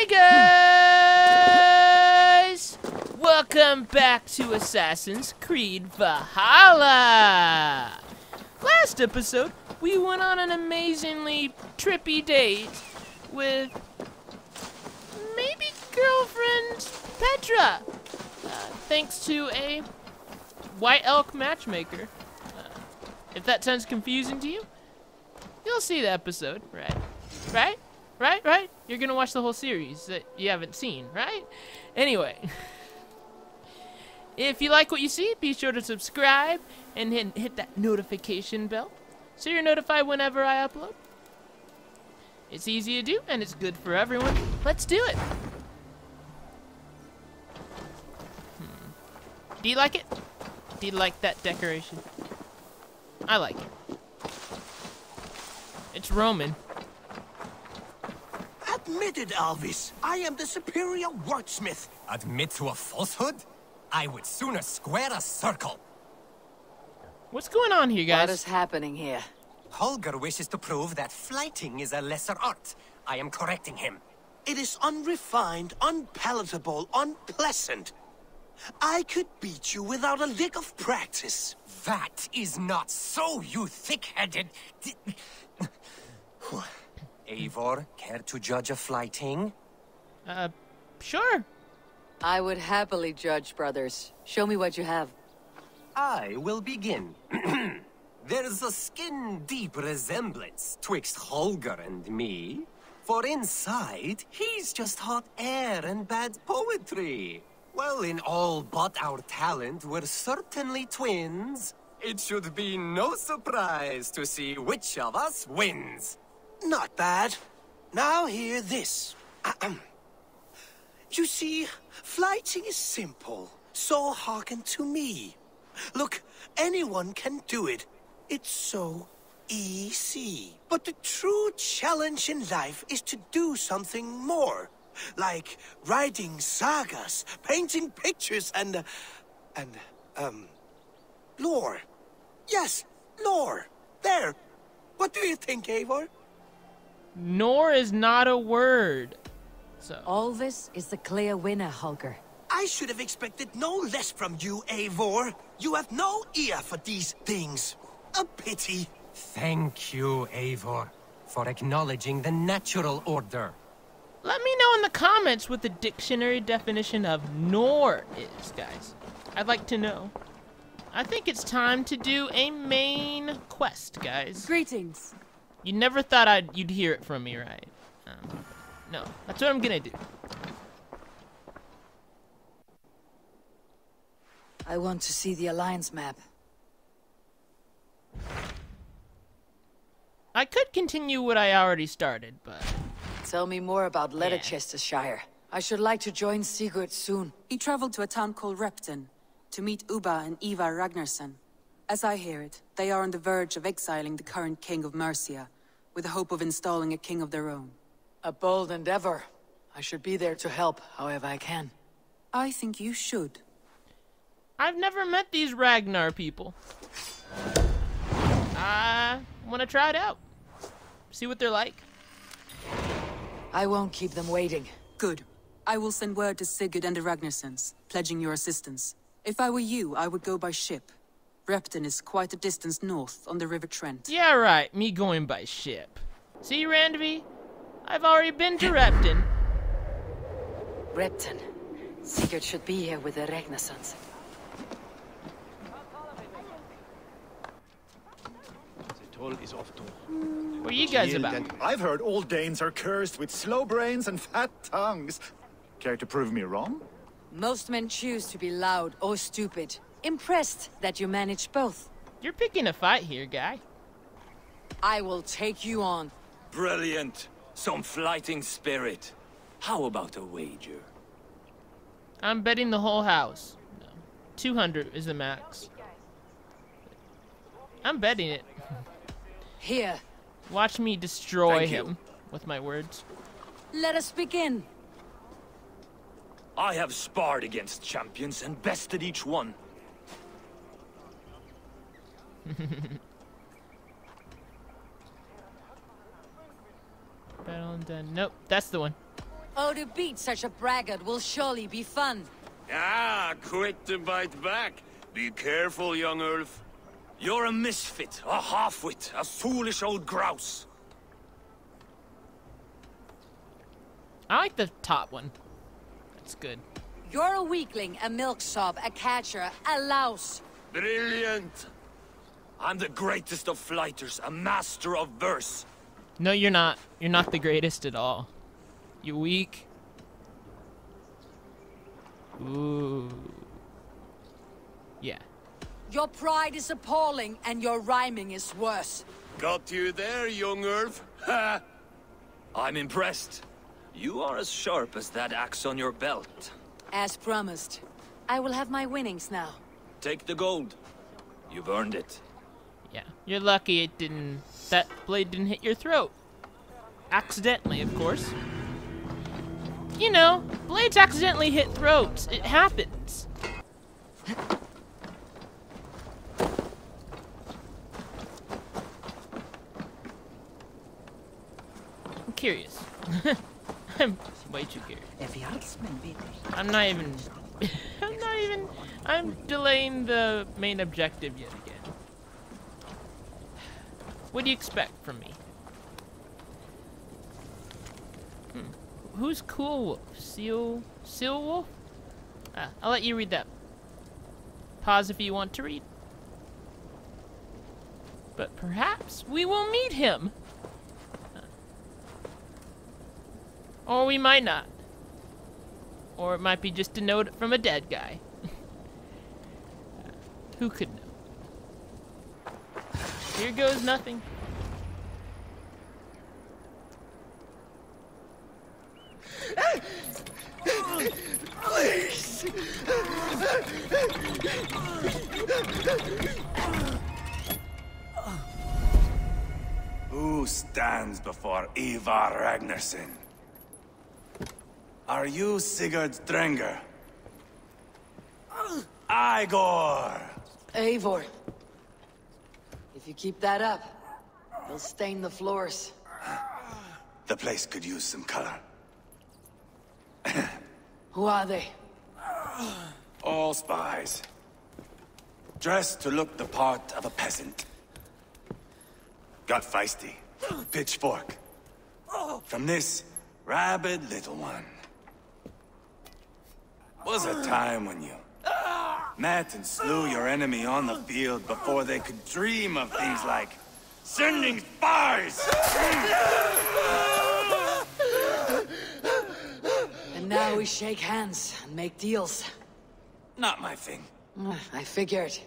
Hey guys! Welcome back to Assassin's Creed Valhalla! Last episode, we went on an amazingly trippy date with maybe girlfriend Petra, thanks to a white elk matchmaker. If that sounds confusing to you, you'll see the episode, right? Right? You're gonna watch the whole series that you haven't seen, right? Anyway, if you like what you see, be sure to subscribe and hit that notification bell so you're notified whenever I upload. It's easy to do and it's good for everyone. Let's do it. Do you like it? Do you like that decoration? I like it. It's Roman. Admit it, Alvis. I am the superior wordsmith. Admit to a falsehood? I would sooner square a circle. What's going on here, guys? What is happening here? Holger wishes to prove that flighting is a lesser art. I am correcting him. It is unrefined, unpalatable, unpleasant. I could beat you without a lick of practice. That is not so, you thick-headed... Eivor, care to judge a flighting? Sure. I would happily judge, brothers. Show me what you have. I will begin. There's a skin-deep resemblance twixt Holger and me. For inside, he's just hot air and bad poetry. Well, in all but our talent, we're certainly twins. It should be no surprise to see which of us wins. Not bad. Now hear this. You see, flighting is simple, so hearken to me. Look, anyone can do it. It's so easy. But the true challenge in life is to do something more. Like writing sagas, painting pictures, and lore. Yes, lore. There. What do you think, Eivor? Nor is not a word. So. All this is the clear winner, Holger. I should have expected no less from you, Eivor. You have no ear for these things. A pity. Thank you, Eivor, for acknowledging the natural order. Let me know in the comments what the dictionary definition of nor is, guys. I'd like to know. I think it's time to do a main quest, guys. Greetings. You never thought you'd hear it from me, right? No, that's what I'm gonna do. I want to see the Alliance map. I could continue what I already started, but... Tell me more about Leicestershire. I should like to join Sigurd soon. He traveled to a town called Repton to meet Ubba and Ivarr Ragnarsson. As I hear it, they are on the verge of exiling the current king of Mercia, with the hope of installing a king of their own. A bold endeavor. I should be there to help, however I can. I think you should. I've never met these Ragnar people. I want to try it out. See what they're like. I won't keep them waiting. Good. I will send word to Sigurd and the Ragnarssons, pledging your assistance. If I were you, I would go by ship. Repton is quite a distance north on the River Trent. Yeah, right. Me going by ship. See, Randvi? I've already been to Repton. Repton. Sigurd should be here with the Ragnarssons. What are you guys about? I've heard all Danes are cursed with slow brains and fat tongues. Care to prove me wrong? Most men choose to be loud or stupid. Impressed that you manage both. You're picking a fight here, guy. I will take you on. Brilliant. Some flighting spirit. How about a wager? I'm betting the whole house. No. 200 is the max. I'm betting it. Here. Watch me destroy Thank you. him with my words. Let us begin. I have sparred against champions and bested each one. Battle and done. Nope, that's the one. Oh, to beat such a braggart will surely be fun. Ah, quick to bite back. Be careful, young Ulf. You're a misfit, a half-wit, a foolish old grouse. I like the top one. That's good. You're a weakling, a milksop, a catcher, a louse. Brilliant! I'm the greatest of flighters, a master of verse. No, you're not. You're not the greatest at all. You weak. Ooh. Yeah. Your pride is appalling, and your rhyming is worse. Got you there, young Ulf. Ha! I'm impressed. You are as sharp as that axe on your belt. As promised. I will have my winnings now. Take the gold. You've earned it. Yeah. You're lucky it didn't... that blade didn't hit your throat. Accidentally, of course. You know, blades accidentally hit throats. It happens. I'm curious. I'm way too curious. I'm not even... I'm delaying the main objective yet again. What do you expect from me? Who's Cool Wolf? Seal Wolf? I'll let you read that. Pause if you want to read. But perhaps we will meet him. Or we might not. Or it might be just a note from a dead guy. Who could know? Here goes nothing. Please! Who stands before Ivarr Ragnarsson? Are you Sigurd Drenger? Igor! Eivor. If you keep that up, you'll stain the floors. The place could use some color. Who are they? All spies. Dressed to look the part of a peasant. Got feisty. Pitchfork. From this rabid little one. Was a time when you met and slew your enemy on the field before they could dream of things like sending spies! And now we shake hands and make deals. Not my thing. I figured.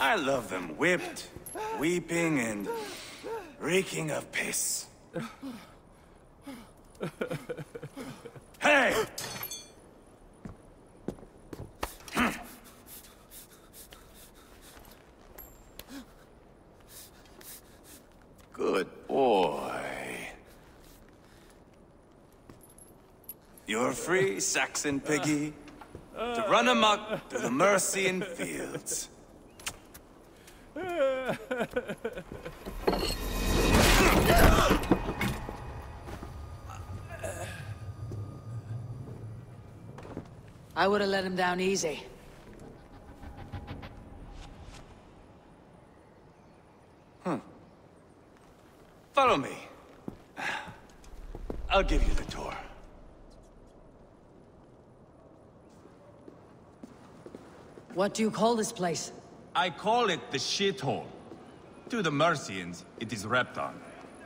I love them whipped, weeping, and reeking of piss. Hey! Good boy. You're free, Saxon piggy, to run amok through the Mercian fields. I would have let him down easy. Follow me. I'll give you the tour. What do you call this place? I call it the shithole. To the Mercians, it is Repton.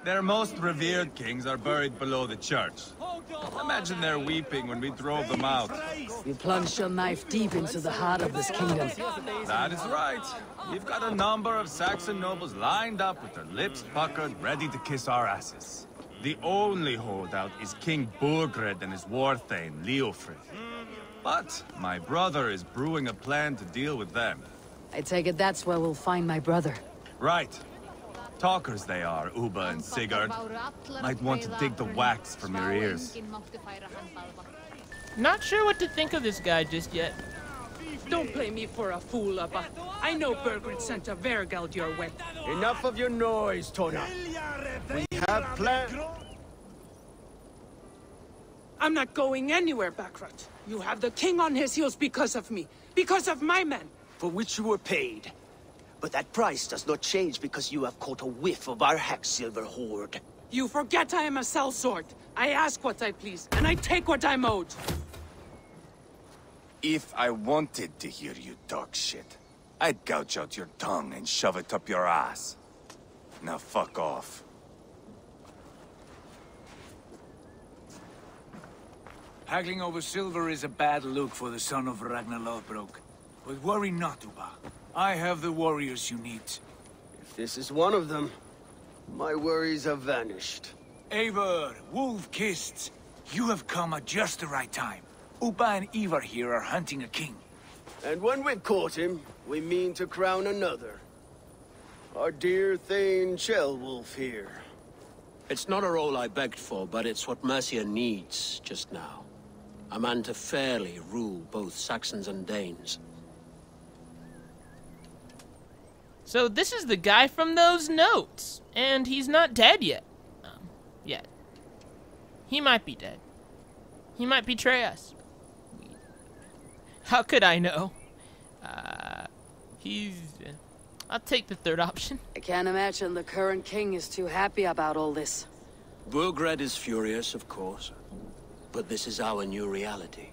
Their most revered kings are buried below the church. Imagine they're weeping when we drove them out. You plunged your knife deep into the heart of this kingdom. That is right. We've got a number of Saxon nobles lined up with their lips puckered, ready to kiss our asses. The only holdout is King Burgred and his war-thane, Leofrid. But my brother is brewing a plan to deal with them. I take it that's where we'll find my brother. Right. Talkers they are, Uba and Sigurd. Might want to dig the wax from your ears. Not sure what to think of this guy just yet. Don't play me for a fool, Abba. I know Burgred sent a Vergald your way. Enough of your noise, Tona. We have plans. I'm not going anywhere, Backrot. You have the king on his heels because of me. Because of my men. For which you were paid. But that price does not change because you have caught a whiff of our Hacksilver hoard. You forget I am a sellsword. I ask what I please, and I take what I'm owed. If I wanted to hear you talk shit, I'd gouge out your tongue and shove it up your ass. Now fuck off. Haggling over silver is a bad look for the son of Ragnar Lothbrok. But worry not, Uba. I have the warriors you need. If this is one of them, my worries have vanished. Ivarr, Wolf-Kissed, you have come at just the right time. Uba and Ivarr here are hunting a king. And when we've caught him, we mean to crown another. Our dear Thane Ceolwulf here. It's not a role I begged for, but it's what Mercia needs just now. A man to fairly rule both Saxons and Danes. So this is the guy from those notes, and he's not dead yet. Yet. He might be dead. He might betray us. How could I know? I'll take the third option. I can't imagine the current king is too happy about all this. Burgred is furious, of course. But this is our new reality.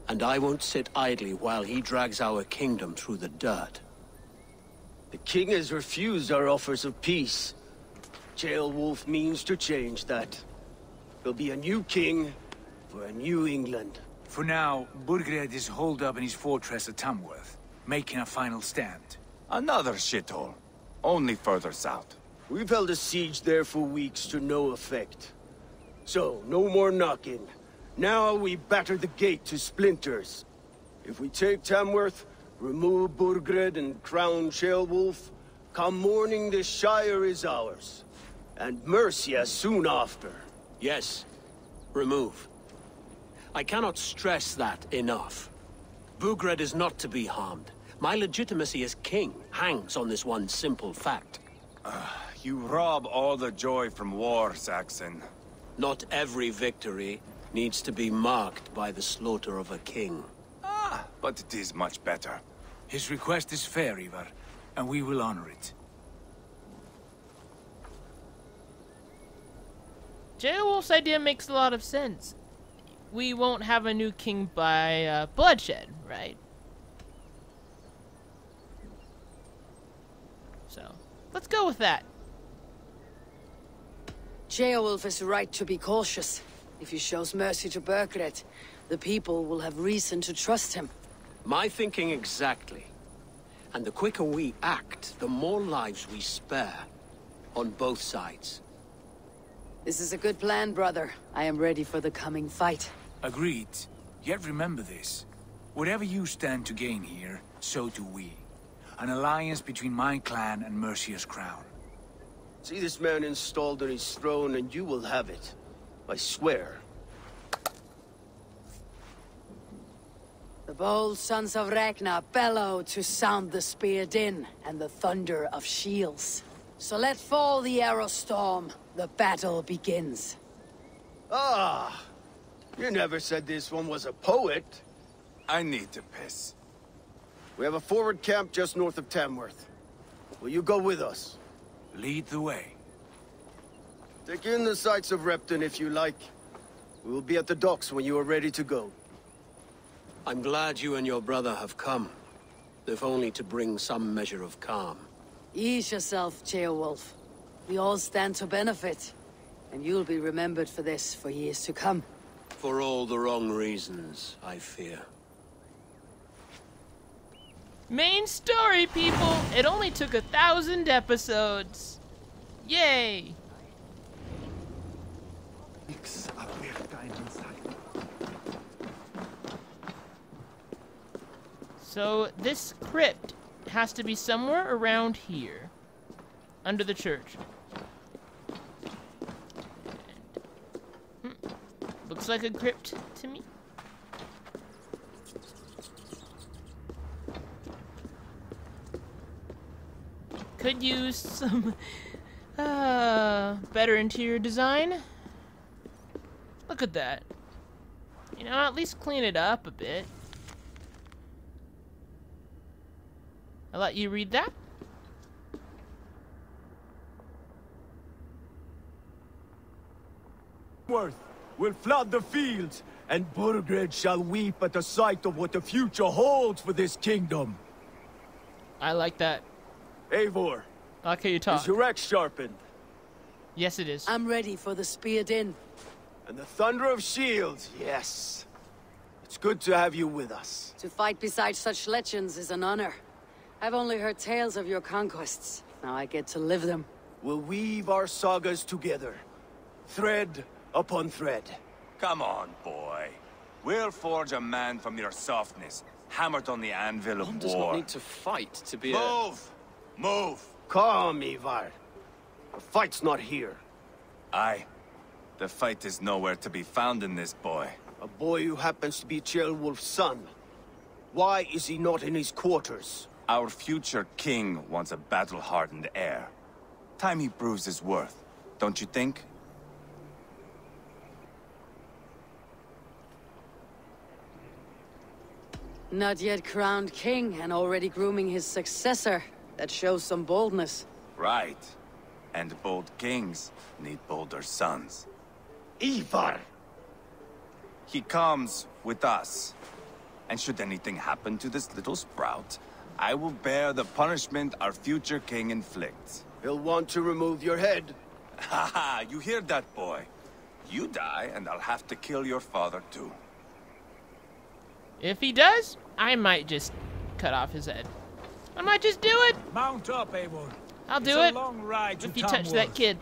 And I won't sit idly while he drags our kingdom through the dirt. The king has refused our offers of peace. Ceolwulf means to change that. There'll be a new king for a new England. For now, Burgred is holed up in his fortress at Tamworth, making a final stand. Another shithole. Only further south. We've held a siege there for weeks to no effect. So, no more knocking. Now we batter the gate to splinters. If we take Tamworth, remove Burgred and crown Ceolwulf, come morning the Shire is ours. And Mercia soon after. Yes, remove. I cannot stress that enough. Burgred is not to be harmed. My legitimacy as king hangs on this one simple fact. You rob all the joy from war, Saxon. Not every victory needs to be marked by the slaughter of a king. But it is much better. His request is fair, Ivarr, and we will honor it. Ceolwulf's idea makes a lot of sense. We won't have a new king by bloodshed, right? So, let's go with that. Ceolwulf is right to be cautious. If he shows mercy to Burgred, the people will have reason to trust him. My thinking exactly. And the quicker we act, the more lives we spare. On both sides. This is a good plan, brother. I am ready for the coming fight. Agreed. Yet remember this. Whatever you stand to gain here, so do we. An alliance between my clan and Mercia's crown. See this man installed on his throne and you will have it. I swear. The bold sons of Ragnar bellow to sound the spear din and the thunder of shields. So let fall the arrow storm. The battle begins. Ah! You never said this one was a poet. I need to piss. We have a forward camp just north of Tamworth. Will you go with us? Lead the way. Take in the sights of Repton if you like. We will be at the docks when you are ready to go. I'm glad you and your brother have come. If only to bring some measure of calm. Ease yourself, Ceolwulf. We all stand to benefit. And you'll be remembered for this for years to come. For all the wrong reasons, I fear. Main story, people! It only took 1,000 episodes. Yay! So this crypt has to be somewhere around here, under the church. Looks like a crypt to me. Could use some better interior design. Look at that. You know, at least clean it up a bit. I'll let you read that. Will flood the fields, and Burgred shall weep at the sight of what the future holds for this kingdom. I like that. Eivor, I like how you talk. is your axe sharpened? Yes, it is. I'm ready for the spear din. And the thunder of shields, yes. It's good to have you with us. To fight beside such legends is an honor. I've only heard tales of your conquests. Now I get to live them. We'll weave our sagas together, thread upon thread. Come on, boy. We'll forge a man from your softness, hammered on the anvil of One war. does not need to fight to be Move! Move! Calm, Ivarr. The fight's not here. Aye. The fight is nowhere to be found in this boy. A boy who happens to be Ceolwulf's son. Why is he not in his quarters? Our future king wants a battle-hardened heir. Time he proves his worth, don't you think? Not yet crowned king and already grooming his successor. That shows some boldness. Right. And bold kings need bolder sons. Ivarr! He comes with us. And should anything happen to this little sprout, I will bear the punishment our future king inflicts. He'll want to remove your head. Haha, you hear that, boy? You die, and I'll have to kill your father, too. If he does, I might just cut off his head. I might just do it. Mount up, Eivor. I'll do It's it a long ride to if you touch that kid.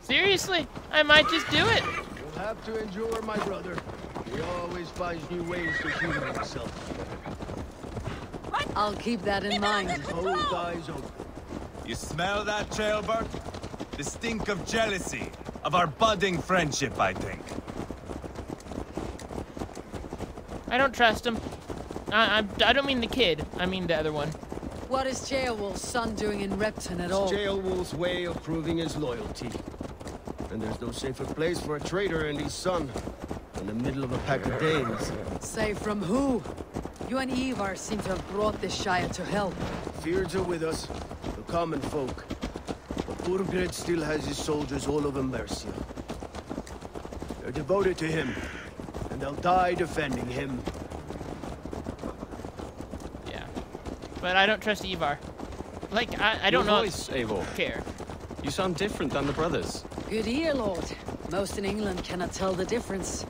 Seriously, I might just do it. You'll have to endure, my brother. He always finds new ways to humor himself. I'll keep that in mind. Both eyes open. You smell that, Ceolbert? The stink of jealousy, of our budding friendship, I think. I don't trust him. I don't mean the kid. I mean the other one. What is Ceolwulf's son doing in Repton at all? It's Ceolwulf's way of proving his loyalty. And there's no safer place for a traitor and his son in the middle of a pack of Danes. Safe from who? You and Ivarr seem to have brought this Shire to help. Fears are with us, the common folk. But Burgred still has his soldiers all over Mercia. They're devoted to him, and they'll die defending him. Yeah. But I don't trust Ivarr. Like, I don't Your know. voice, Eivor. Care. You sound different than the brothers. Good ear, Lord. Most in England cannot tell the difference.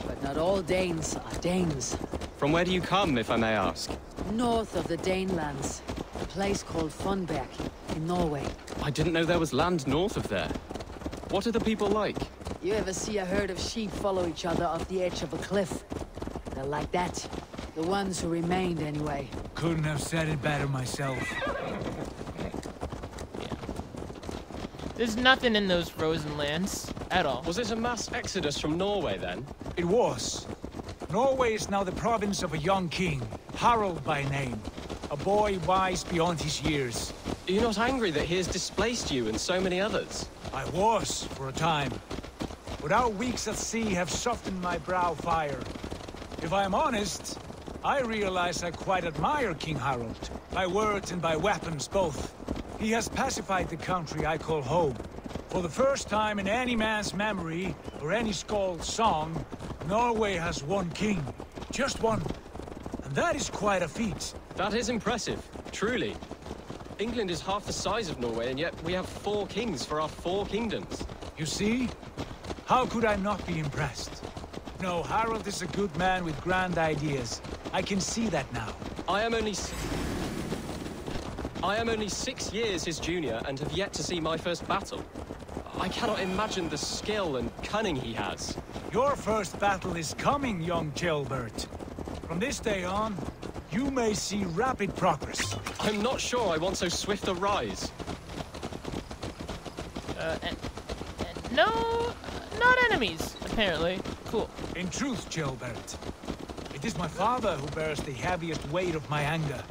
But not all Danes are Danes. From where do you come, if I may ask? North of the Danelands. A place called Funberg, in Norway. I didn't know there was land north of there. What are the people like? You ever see a herd of sheep follow each other off the edge of a cliff? They're like that. The ones who remained, anyway. Couldn't have said it better myself. There's nothing in those frozen lands at all. Was it a mass exodus from Norway, then? It was. Norway is now the province of a young king, Harald by name. A boy wise beyond his years. Are you not angry that he has displaced you and so many others? I was, for a time. But our weeks at sea have softened my brow fire. If I am honest, I realize I quite admire King Harald. By words and by weapons, both. He has pacified the country I call home. For the first time in any man's memory, or any skald's song, Norway has one king. Just one. And that is quite a feat. That is impressive, truly. England is half the size of Norway, and yet we have 4 kings for our 4 kingdoms. You see? How could I not be impressed? No, Harald is a good man with grand ideas. I can see that now. I am only 6 years his junior and have yet to see my first battle. I cannot imagine the skill and cunning he has. Your first battle is coming, young Ceolbert. From this day on, you may see rapid progress. I'm not sure I want so swift a rise. No, not enemies, apparently. Cool. In truth, Ceolbert, it is my father who bears the heaviest weight of my anger,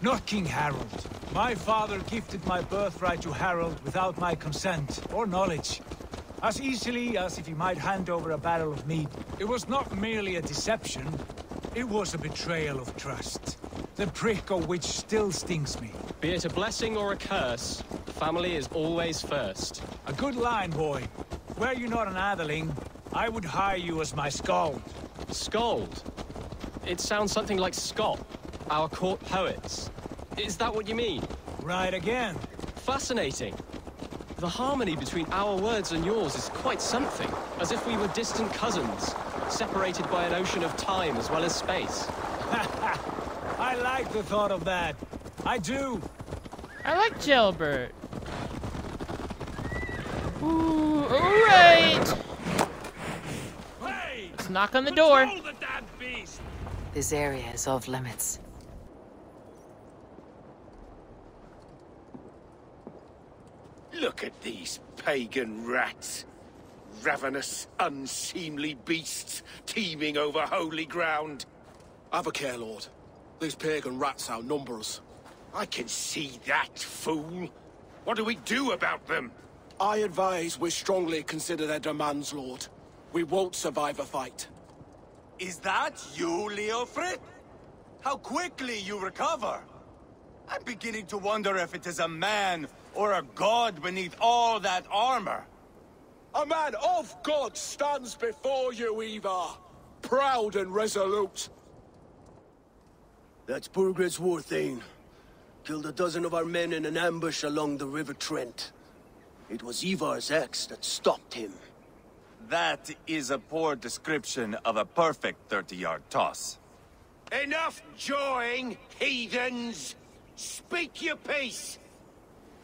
not King Harald. My father gifted my birthright to Harald without my consent or knowledge. as easily as if he might hand over a barrel of meat. It was not merely a deception, it was a betrayal of trust. The prick of which still stings me. Be it a blessing or a curse, family is always first. A good line, boy. Were you not an atheling, I would hire you as my skald. Skald? It sounds something like Scott, our court poets. Is that what you mean? Right again. Fascinating. The harmony between our words and yours is quite something. As if we were distant cousins, separated by an ocean of time as well as space. I like the thought of that. I do. I like Jailbird. Ooh, alright. Let's knock on the door. This area is off limits. Look at these pagan rats. Ravenous, unseemly beasts teeming over holy ground. Have a care, Lord. These pagan rats outnumber us. I can see that, fool. What do we do about them? I advise we strongly consider their demands, Lord. We won't survive a fight. Is that you, Leofrid? How quickly you recover! I'm beginning to wonder if it is a man or a god beneath all that armor. A man of God stands before you, Ivarr. Proud and resolute. That's Burgred's Warthane. Killed a dozen of our men in an ambush along the River Trent. It was Ivar's axe that stopped him. That is a poor description of a perfect 30-yard toss. Enough jawing, heathens! Speak your piece!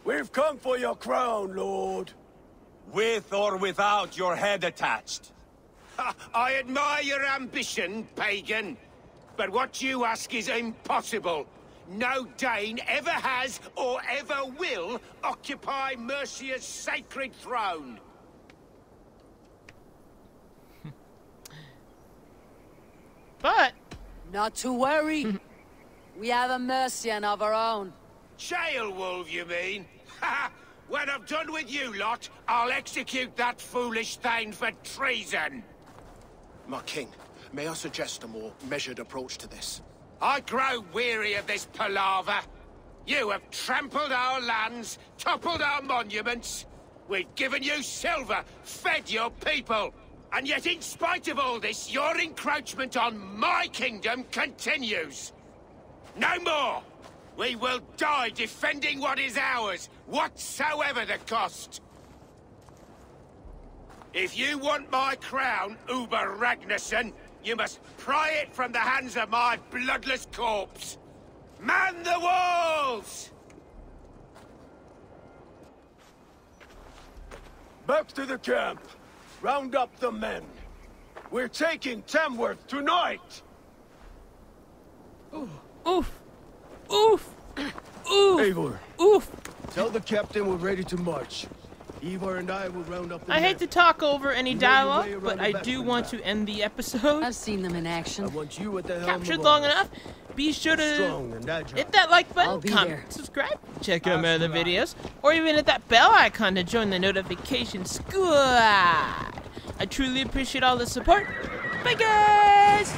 We've come for your crown, Lord. With or without your head attached. I admire your ambition, pagan. But what you ask is impossible. No Dane ever has or ever will occupy Mercia's sacred throne. But... Not to worry. We have a Mercian of our own. Jailwolf, you mean? Ha! When I'm done with you lot, I'll execute that foolish thing for treason. My king, may I suggest a more measured approach to this? I grow weary of this palaver. You have trampled our lands, toppled our monuments. We've given you silver, fed your people. And yet in spite of all this, your encroachment on my kingdom continues. No more! We will die defending what is ours, whatsoever the cost. If you want my crown, Ivarr Ragnarsson, you must pry it from the hands of my bloodless corpse. Man the walls! Back to the camp. Round up the men. We're taking Tamworth tonight! Oof. Oof. Oof. Eivor. Oof. Tell the captain we're ready to march. Ivarr and I will round up the I men. hate to talk over any You know your dialogue, way around but the I back do with want that. to end the episode. I've seen them in action. I want you at the helm Captured of long ours. enough. Be sure to Strong and agile. hit that like I'll button, be comment, there. subscribe, check out my other videos, or even hit that bell icon to join the notification squad. I truly appreciate all the support. Bye, guys!